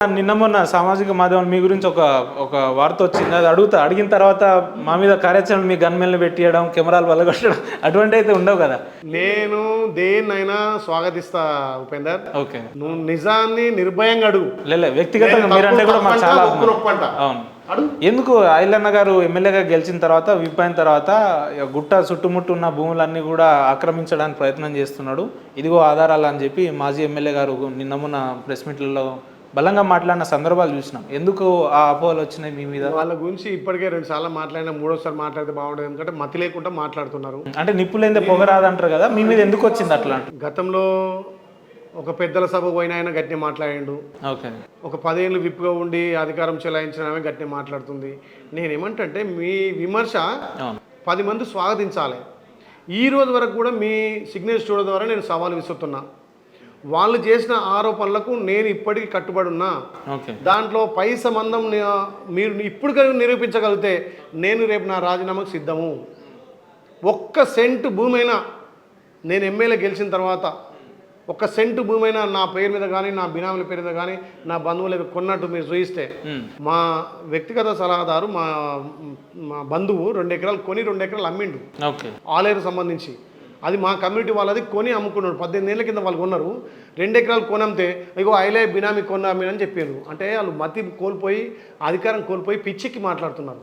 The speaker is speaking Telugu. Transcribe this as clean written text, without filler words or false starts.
నిన్న మొన్న సామాజిక మాధ్యమం మీ గురించి ఒక వార్త వచ్చింది. అది అడిగిన తర్వాత మా మీద కార్యాచరణ మీ గన్మెన్లు పెట్టియడం, కెమెరాలు వల్లగొట్టడం అటువంటి అయితే ఉండవు కదా. నేను దేన్నైనా స్వాగతిస్తా ఉపేందర్. ఓకే, నువ్వు నిజాన్ని నిర్భయంగా అడుగు. లే వ్యక్తిగతంగా మీరంటే కూడా మాకు చాలా అవును. అడుగు. ఎందుకు ఐలన్న గారు ఎమ్మెల్యేగా గెలిచిన తర్వాత విప్ అయిన తర్వాత గుట్ట చుట్టుముట్టు ఉన్న భూములన్నీ కూడా ఆక్రమించడానికి ప్రయత్నం చేస్తున్నాడు, ఇదిగో ఆధారాలు అని చెప్పి మాజీ ఎమ్మెల్యే గారు నిన్న మొన్న ప్రెస్ మీట్లలో బలంగా మాట్లాడిన సందర్భాలు చూసినాం. ఎందుకు ఆ అపోహలు వచ్చినాయి మీ మీద? వాళ్ళ గురించి ఇప్పటికే 2 సార్లు మాట్లాడినా, 3వసారి మాట్లాడితే బాగుండదు. ఎందుకంటే మతి లేకుండా మాట్లాడుతున్నారు. అంటే నిప్పులేందే పొగరాదంటారు కదా, మీ మీద ఎందుకు వచ్చింది అట్లా? గతంలో ఒక పెద్దల సభ పోయిన ఆయన గట్టిగా మాట్లాడిండు. ఓకే, ఒక 10 ఏళ్ళు విప్పుగా ఉండి అధికారం చెలాయించిన ఆమె గట్టిగా మాట్లాడుతుంది. నేనేమంటే మీ విమర్శ 10 మంది స్వాగతించాలి. ఈ రోజు వరకు కూడా మీ సిగ్నల్ స్టూడియో ద్వారా నేను సవాల్ విసురుతున్నా. వాళ్ళు చేసిన ఆరోపణలకు నేను ఇప్పటికీ కట్టుబడి ఉన్నా. దాంట్లో పై సంబంధం మీరు ఇప్పుడు కనుక నిరూపించగలిగితే నేను రేపు నా రాజీనామాకు సిద్ధము. 1 సెంటు భూమి అయినా నేను ఎమ్మెల్యే గెలిచిన తర్వాత 1 సెంటు భూమి అయినా నా పేరు మీద కానీ, నా బినామీల పేరు మీద కానీ, నా బంధువులు కొన్నట్టు మీరు చూయిస్తే, మా వ్యక్తిగత సలహాదారు మా బంధువు 2 ఎకరాలు కొని 2 ఎకరాలు అమ్మిండు ఆలేరు సంబంధించి. అది మా కమ్యూనిటీ వాళ్ళది కొని అమ్ముకున్నాడు. 18 ఏళ్ళ కింద వాళ్ళు కొన్నారు. 2 ఎకరాలు కొనమ్మితే ఇగో ఐలే బినామీ కొన్నామని చెప్పారు. అంటే వాళ్ళు మతి కోల్పోయి, అధికారం కోల్పోయి పిచ్చికి మాట్లాడుతున్నారు.